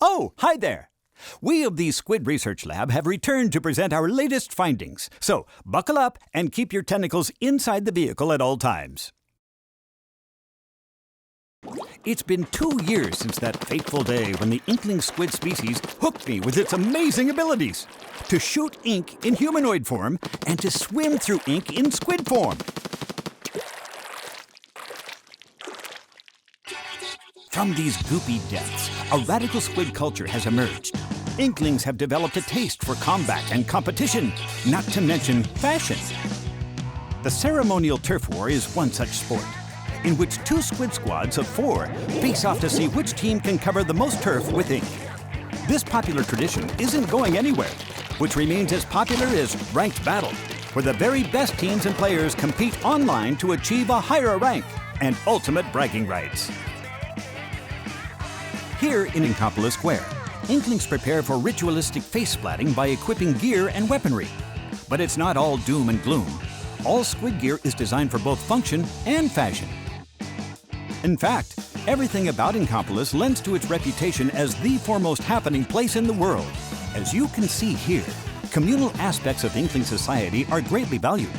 Oh, hi there! We of the Squid Research Lab have returned to present our latest findings, so buckle up and keep your tentacles inside the vehicle at all times. It's been 2 years since that fateful day when the Inkling squid species hooked me with its amazing abilities to shoot ink in humanoid form and to swim through ink in squid form. From these goopy depths, a radical squid culture has emerged. Inklings have developed a taste for combat and competition, not to mention fashion. The ceremonial turf war is one such sport, in which 2 squid squads of 4 face off to see which team can cover the most turf with ink. This popular tradition isn't going anywhere, which remains as popular as ranked battle, where the very best teams and players compete online to achieve a higher rank and ultimate bragging rights. Here in Inkopolis Square, Inklings prepare for ritualistic face splatting by equipping gear and weaponry. But it's not all doom and gloom. All squid gear is designed for both function and fashion. In fact, everything about Inkopolis lends to its reputation as the foremost happening place in the world. As you can see here, communal aspects of Inkling society are greatly valued,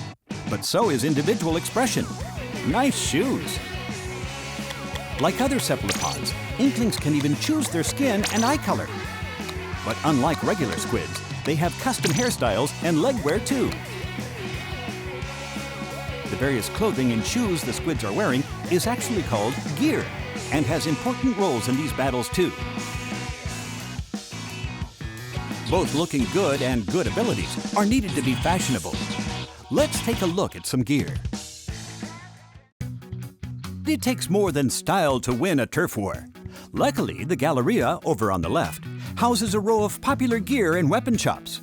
but so is individual expression. Nice shoes! Like other cephalopods, Inklings can even choose their skin and eye color. But unlike regular squids, they have custom hairstyles and leg wear too. The various clothing and shoes the squids are wearing is actually called gear and has important roles in these battles too. Both looking good and good abilities are needed to be fashionable. Let's take a look at some gear. It takes more than style to win a turf war. Luckily, the Galleria, over on the left, houses a row of popular gear and weapon shops.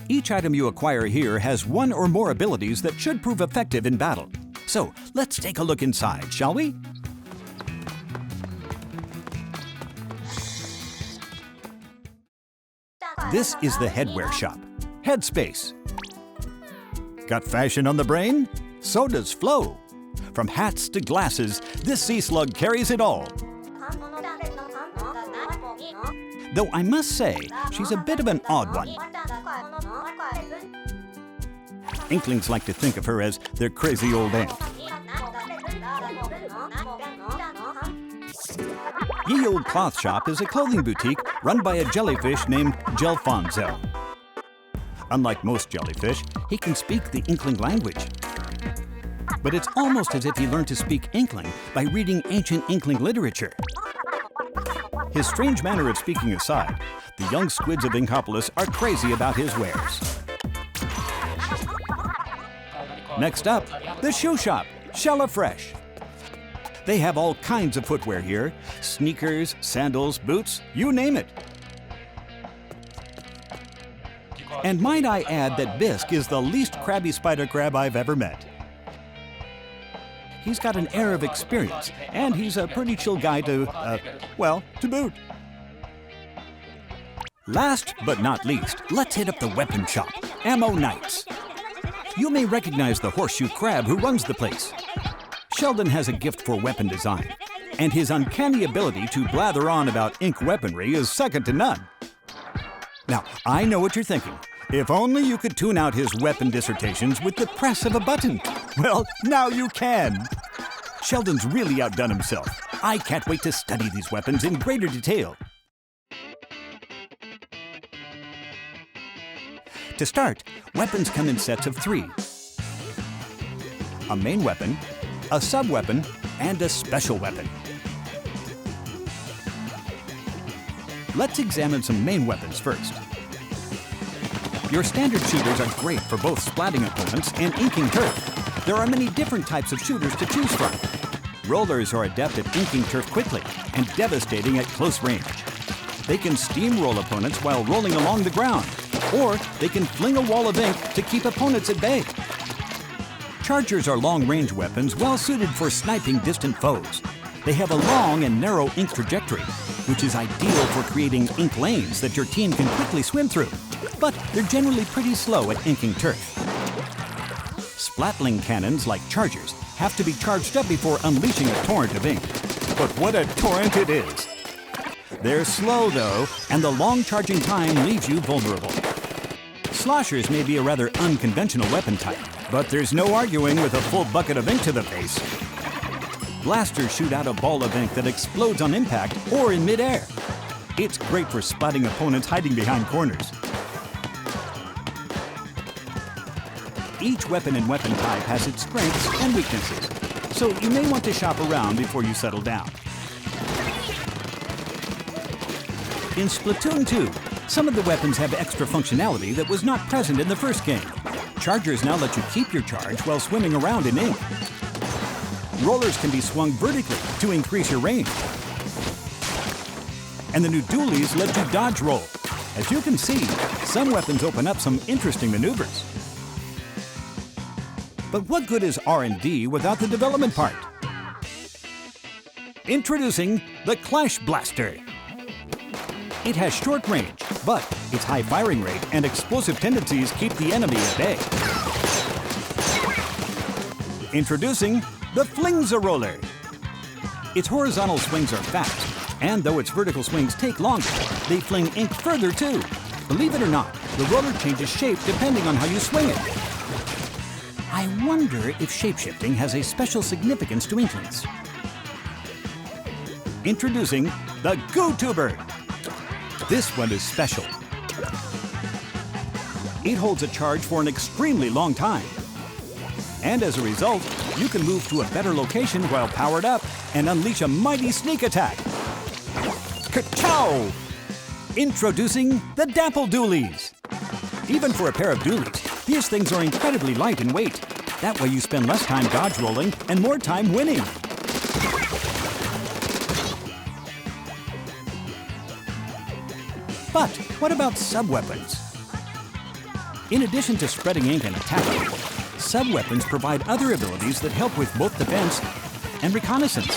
Each item you acquire here has 1 or more abilities that should prove effective in battle. So, let's take a look inside, shall we? This is the headwear shop, Headspace. Got fashion on the brain? So does Flo. From hats to glasses, this sea slug carries it all. Though I must say, she's a bit of an odd one. Inklings like to think of her as their crazy old aunt. Ye Old Cloth Shop is a clothing boutique run by a jellyfish named Gelfonzel. Unlike most jellyfish, he can speak the Inkling language. But it's almost as if he learned to speak Inkling by reading ancient Inkling literature. His strange manner of speaking aside, the young squids of Inkopolis are crazy about his wares. Next up, the shoe shop, Shella Fresh. They have all kinds of footwear here, sneakers, sandals, boots, you name it. And might I add that Bisque is the least crabby spider crab I've ever met. He's got an air of experience, and he's a pretty chill guy to boot. Last but not least, let's hit up the weapon shop, Ammo Knights. You may recognize the horseshoe crab who runs the place. Sheldon has a gift for weapon design, and his uncanny ability to blather on about ink weaponry is second to none. Now, I know what you're thinking. If only you could tune out his weapon dissertations with the press of a button. Well, now you can. Sheldon's really outdone himself. I can't wait to study these weapons in greater detail. To start, weapons come in sets of 3. A main weapon, a sub-weapon, and a special weapon. Let's examine some main weapons first. Your standard shooters are great for both splatting opponents and inking turf. There are many different types of shooters to choose from. Rollers are adept at inking turf quickly and devastating at close range. They can steamroll opponents while rolling along the ground, or they can fling a wall of ink to keep opponents at bay. Chargers are long-range weapons well suited for sniping distant foes. They have a long and narrow ink trajectory, which is ideal for creating ink lanes that your team can quickly swim through. But they're generally pretty slow at inking turf. Splatling cannons, like chargers, have to be charged up before unleashing a torrent of ink. But what a torrent it is! They're slow, though, and the long charging time leaves you vulnerable. Sloshers may be a rather unconventional weapon type, but there's no arguing with a full bucket of ink to the face. Blasters shoot out a ball of ink that explodes on impact or in midair. It's great for spotting opponents hiding behind corners. Each weapon and weapon type has its strengths and weaknesses, so you may want to shop around before you settle down. In Splatoon 2, some of the weapons have extra functionality that was not present in the first game. Chargers now let you keep your charge while swimming around in ink. Rollers can be swung vertically to increase your range. And the new dualies let you dodge roll. As you can see, some weapons open up some interesting maneuvers. But what good is R&D without the development part? Introducing the Clash Blaster. It has short range, but its high firing rate and explosive tendencies keep the enemy at bay. Introducing the Flings-a-Roller. Its horizontal swings are fast, and though its vertical swings take longer, they fling ink further too. Believe it or not, the roller changes shape depending on how you swing it. I wonder if shapeshifting has a special significance to Inklings. Introducing the Goo-Tuber. This one is special. It holds a charge for an extremely long time. And as a result, you can move to a better location while powered up and unleash a mighty sneak attack. Ka-chow! Introducing the Dapple Dualies. Even for a pair of dualies, these things are incredibly light in weight. That way you spend less time dodge rolling and more time winning. But what about sub-weapons? In addition to spreading ink and attacking, sub-weapons provide other abilities that help with both defense and reconnaissance.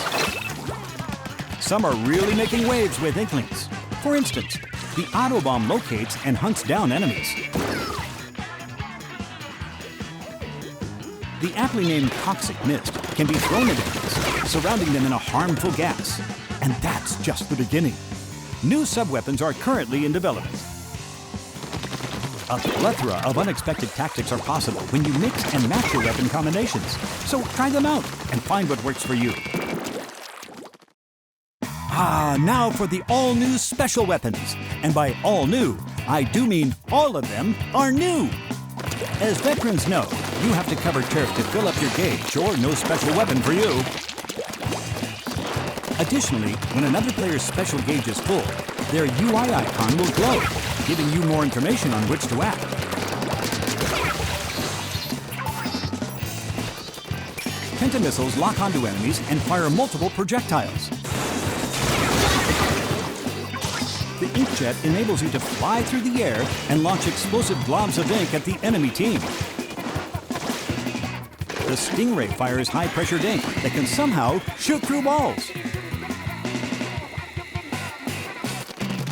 Some are really making waves with Inklings. For instance, the Autobomb locates and hunts down enemies. The aptly named Toxic Mist can be thrown at enemies, surrounding them in a harmful gas. And that's just the beginning. New sub-weapons are currently in development. A plethora of unexpected tactics are possible when you mix and match your weapon combinations. So try them out and find what works for you. Now for the all-new special weapons. And by all new, I do mean all of them are new. As veterans know, you have to cover turf to fill up your gauge or no special weapon for you. Additionally, when another player's special gauge is full, their UI icon will glow, giving you more information on which to act. Pentamissiles lock onto enemies and fire multiple projectiles. The inkjet enables you to fly through the air and launch explosive globs of ink at the enemy team. The Stingray fires high-pressured ink that can somehow shoot through walls.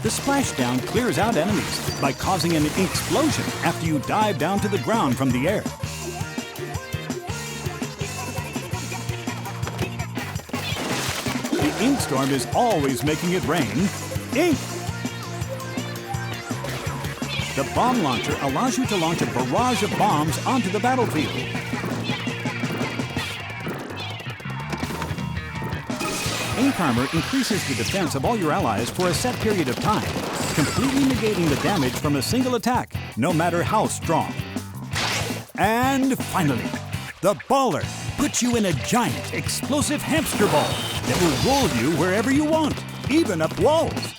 The Splashdown clears out enemies by causing an explosion after you dive down to the ground from the air. The Inkstorm is always making it rain ink. The Bomb Launcher allows you to launch a barrage of bombs onto the battlefield. Ink Armor increases the defense of all your allies for a set period of time, completely negating the damage from a single attack, no matter how strong. And finally, the Baller puts you in a giant, explosive hamster ball that will roll you wherever you want, even up walls.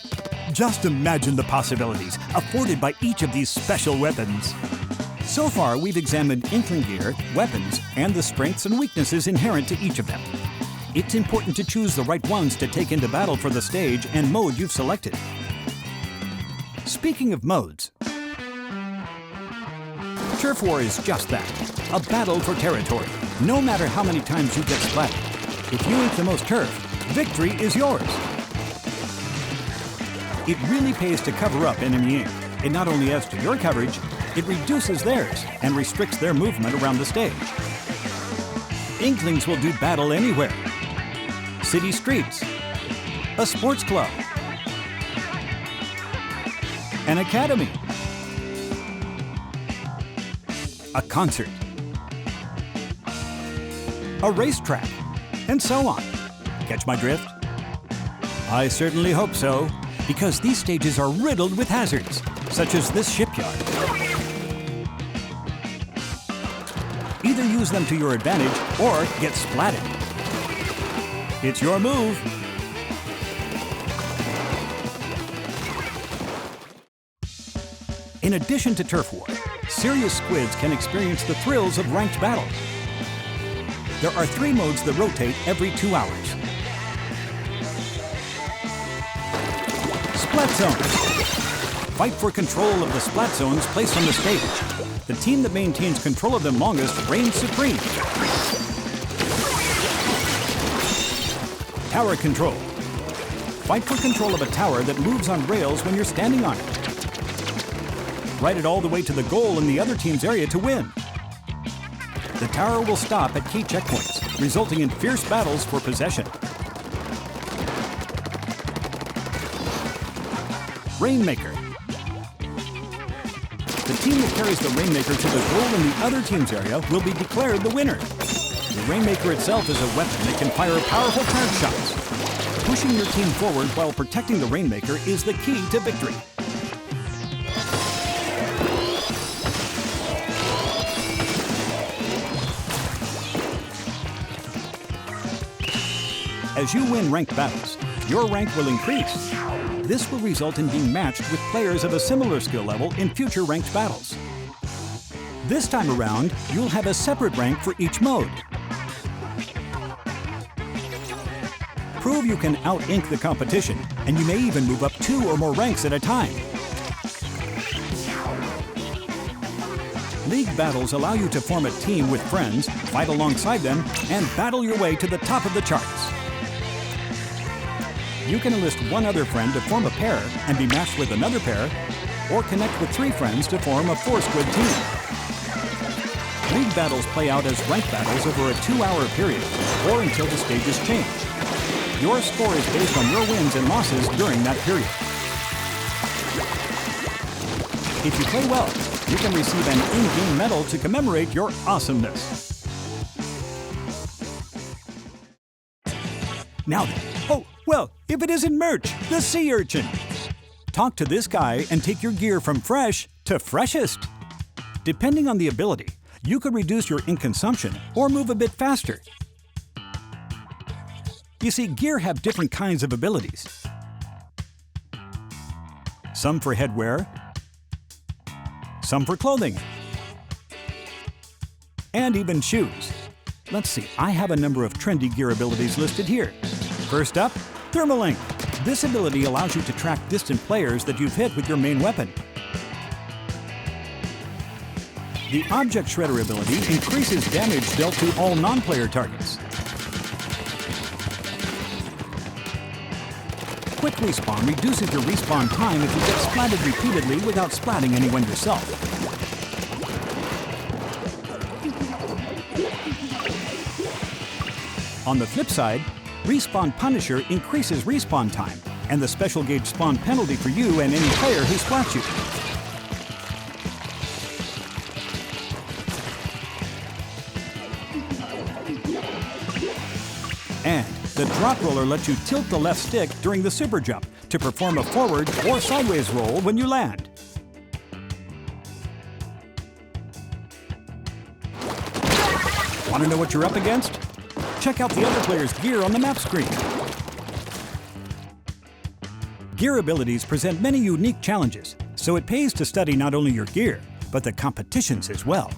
Just imagine the possibilities afforded by each of these special weapons. So far, we've examined Inkling gear, weapons, and the strengths and weaknesses inherent to each of them. It's important to choose the right ones to take into battle for the stage and mode you've selected. Speaking of modes, Turf War is just that, a battle for territory. No matter how many times you get splattered, if you ink the most turf, victory is yours. It really pays to cover up enemy ink. It not only adds to your coverage, it reduces theirs and restricts their movement around the stage. Inklings will do battle anywhere. City streets, a sports club, An academy. A concert. A racetrack. And so on. Catch my drift? I certainly hope so, because these stages are riddled with hazards, such as this shipyard. Either use them to your advantage or get splatted. It's your move. In addition to turf war, serious squids can experience the thrills of ranked battle. There are 3 modes that rotate every 2 hours. Splat zones. Fight for control of the splat zones placed on the stage. The team that maintains control of them longest reigns supreme. Tower control. Fight for control of a tower that moves on rails when you're standing on it. Ride it all the way to the goal in the other team's area to win. The tower will stop at key checkpoints, resulting in fierce battles for possession. Rainmaker. The team that carries the Rainmaker to the goal in the other team's area will be declared the winner. The Rainmaker itself is a weapon that can fire powerful charge shots. Pushing your team forward while protecting the Rainmaker is the key to victory. As you win ranked battles, your rank will increase. This will result in being matched with players of a similar skill level in future ranked battles. This time around, you'll have a separate rank for each mode. Prove you can out-ink the competition, and you may even move up 2 or more ranks at a time. League battles allow you to form a team with friends, fight alongside them, and battle your way to the top of the charts. You can enlist one other friend to form a pair and be matched with another pair, or connect with 3 friends to form a 4-squid team. League battles play out as ranked battles over a 2-hour period, or until the stages change. Your score is based on your wins and losses during that period. If you play well, you can receive an in-game medal to commemorate your awesomeness. Now then, well, if it isn't Merch, the sea urchin. Talk to this guy and take your gear from fresh to freshest. Depending on the ability, you could reduce your ink consumption or move a bit faster. You see, gear have different kinds of abilities. Some for headwear, some for clothing, and even shoes. Let's see, I have a number of trendy gear abilities listed here. First up, Thermal Ink. This ability allows you to track distant players that you've hit with your main weapon. The Object Shredder ability increases damage dealt to all non-player targets. Quick Respawn reduces your respawn time if you get splatted repeatedly without splatting anyone yourself. On the flip side, Respawn Punisher increases respawn time and the special gauge spawn penalty for you and any player who splats you. And the Drop Roller lets you tilt the left stick during the super jump to perform a forward or sideways roll when you land. Want to know what you're up against? Check out the other player's gear on the map screen. Gear abilities present many unique challenges, so it pays to study not only your gear, but the competitions as well.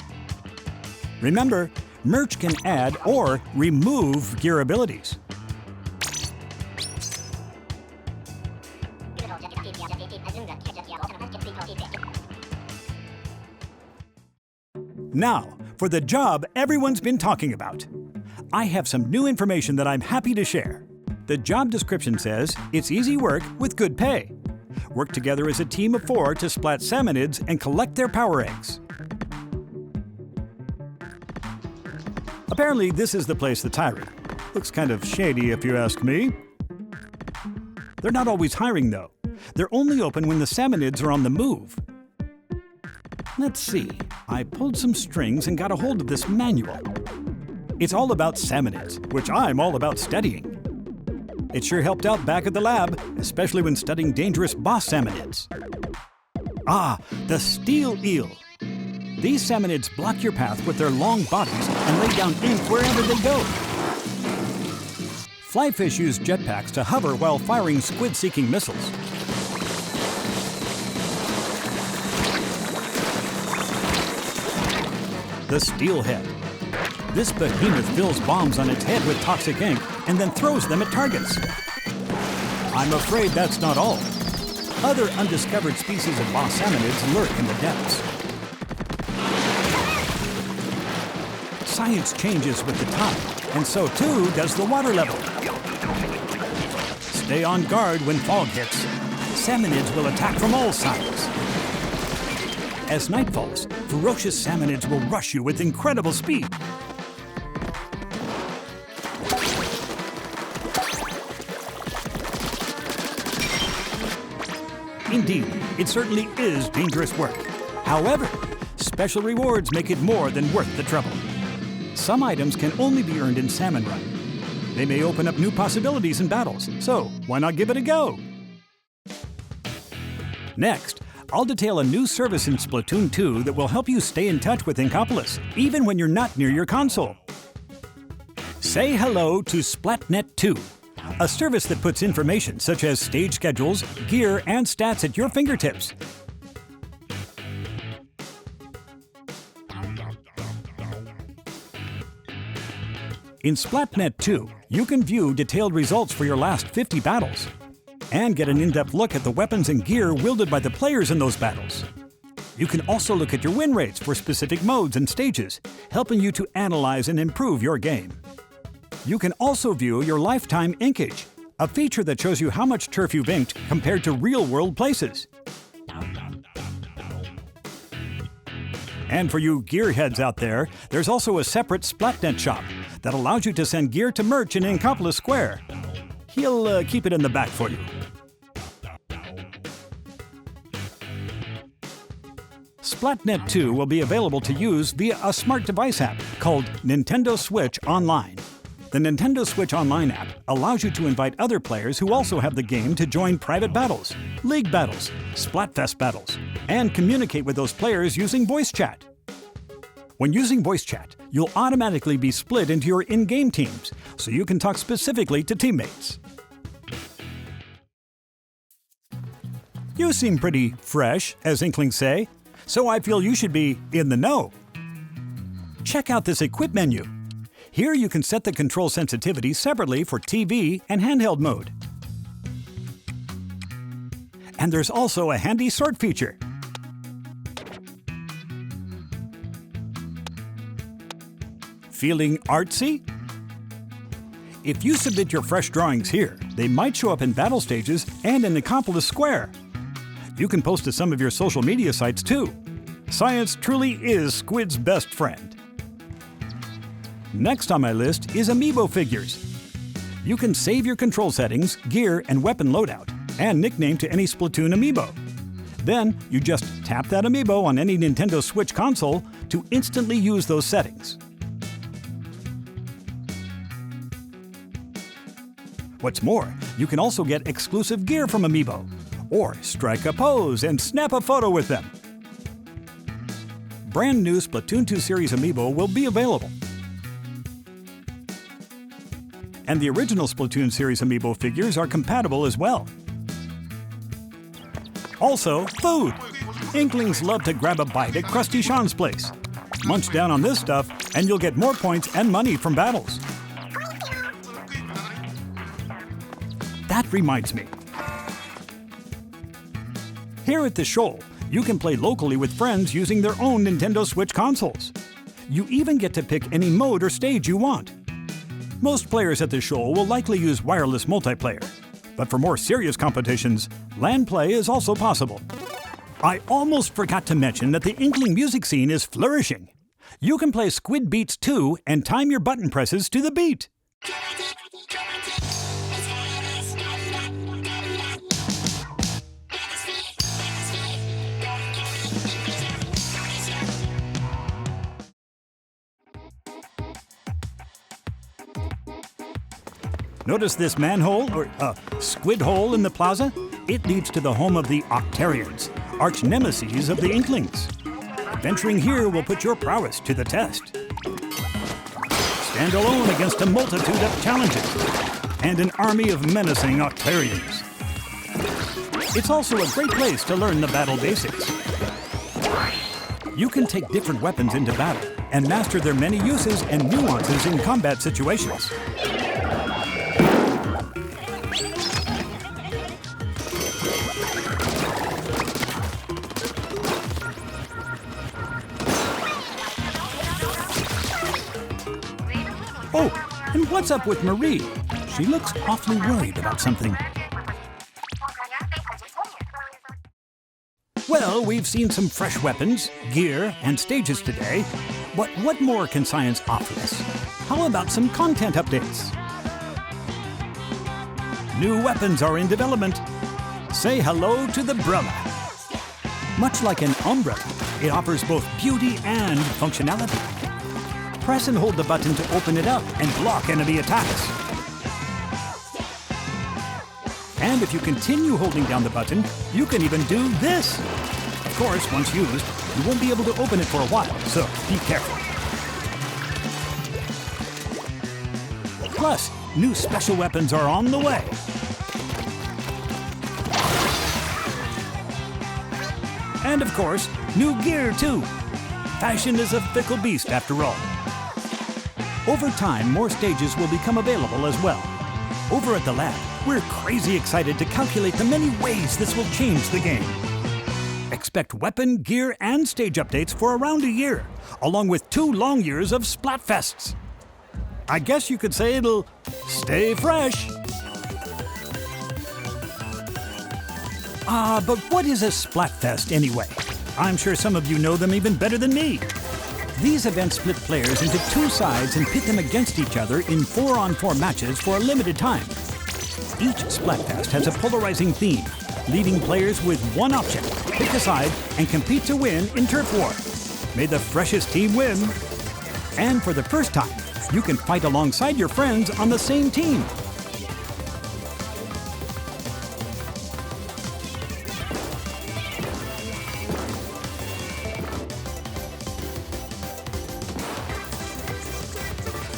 Remember, Merch can add or remove gear abilities. Now, for the job everyone's been talking about. I have some new information that I'm happy to share. The job description says it's easy work with good pay. Work together as a team of 4 to splat salmonids and collect their power eggs. Apparently, this is the place that's hiring. Looks kind of shady if you ask me. They're not always hiring though. They're only open when the salmonids are on the move. Let's see. I pulled some strings and got a hold of this manual. It's all about salmonids, which I'm all about studying. It sure helped out back at the lab, especially when studying dangerous boss salmonids. Ah, the steel eel. These salmonids block your path with their long bodies and lay down ink wherever they go. Flyfish use jetpacks to hover while firing squid-seeking missiles. The steelhead. This behemoth fills bombs on its head with toxic ink and then throws them at targets. I'm afraid that's not all. Other undiscovered species of boss salmonids lurk in the depths. Science changes with the tide, and so too does the water level. Stay on guard when fog hits. Salmonids will attack from all sides. As night falls, ferocious salmonids will rush you with incredible speed. Indeed, it certainly is dangerous work. However, special rewards make it more than worth the trouble. Some items can only be earned in Salmon Run. They may open up new possibilities in battles, so why not give it a go? Next, I'll detail a new service in Splatoon 2 that will help you stay in touch with Inkopolis, even when you're not near your console. Say hello to Splatnet 2, a service that puts information such as stage schedules, gear, and stats at your fingertips. In Splatnet 2, you can view detailed results for your last 50 battles and get an in-depth look at the weapons and gear wielded by the players in those battles. You can also look at your win rates for specific modes and stages, helping you to analyze and improve your game. You can also view your lifetime inkage, a feature that shows you how much turf you've inked compared to real-world places. And for you gearheads out there, there's also a separate Splatnet shop that allows you to send gear to merch in Inkopolis Square. He'll keep it in the back for you. Splatnet 2 will be available to use via a smart device app called Nintendo Switch Online. The Nintendo Switch Online app allows you to invite other players who also have the game to join private battles, league battles, Splatfest battles, and communicate with those players using voice chat. When using voice chat, you'll automatically be split into your in-game teams, so you can talk specifically to teammates. You seem pretty fresh, as Inklings say, so I feel you should be in the know. Check out this Equip menu. Here you can set the control sensitivity separately for TV and handheld mode. And there's also a handy sort feature. Feeling artsy? If you submit your fresh drawings here, they might show up in battle stages and in Inkopolis Square. You can post to some of your social media sites too. Science truly is Squid's best friend. Next on my list is Amiibo figures. You can save your control settings, gear, and weapon loadout, and nickname to any Splatoon Amiibo. Then you just tap that Amiibo on any Nintendo Switch console to instantly use those settings. What's more, you can also get exclusive gear from Amiibo, or strike a pose and snap a photo with them. Brand new Splatoon 2 Series Amiibo will be available. And the original Splatoon Series Amiibo figures are compatible as well. Also, food! Inklings love to grab a bite at Krusty Sean's place. Munch down on this stuff, and you'll get more points and money from battles. That reminds me. Here at the Shoal, you can play locally with friends using their own Nintendo Switch consoles. You even get to pick any mode or stage you want. Most players at the Shoal will likely use wireless multiplayer, but for more serious competitions, LAN play is also possible. I almost forgot to mention that the Inkling music scene is flourishing. You can play Squid Beats 2 and time your button presses to the beat. Notice this manhole, or squid hole in the plaza? It leads to the home of the Octarians, arch nemeses of the Inklings. Venturing here will put your prowess to the test. Stand alone against a multitude of challenges and an army of menacing Octarians. It's also a great place to learn the battle basics. You can take different weapons into battle and master their many uses and nuances in combat situations. Oh, and what's up with Marie? She looks awfully worried about something. Well, we've seen some fresh weapons, gear, and stages today, but what more can science offer us? How about some content updates? New weapons are in development. Say hello to the Brella. Much like an umbrella, it offers both beauty and functionality. Press and hold the button to open it up and block enemy attacks. And if you continue holding down the button, you can even do this. Of course, once used, you won't be able to open it for a while, so be careful. Plus, new special weapons are on the way. And of course, new gear too. Fashion is a fickle beast after all. Over time, more stages will become available as well. Over at the lab, we're crazy excited to calculate the many ways this will change the game. Expect weapon, gear, and stage updates for around a year, along with 2 long years of Splatfests. I guess you could say it'll stay fresh. But what is a Splatfest anyway? I'm sure some of you know them even better than me. These events split players into 2 sides and pit them against each other in 4-on-4 matches for a limited time. Each Splatfest has a polarizing theme, leaving players with one option: pick a side and compete to win in turf war. May the freshest team win. And for the first time, you can fight alongside your friends on the same team.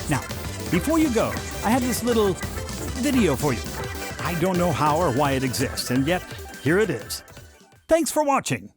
Now, before you go, I have this little video for you. I don't know how or why it exists, and yet, here it is. Thanks for watching.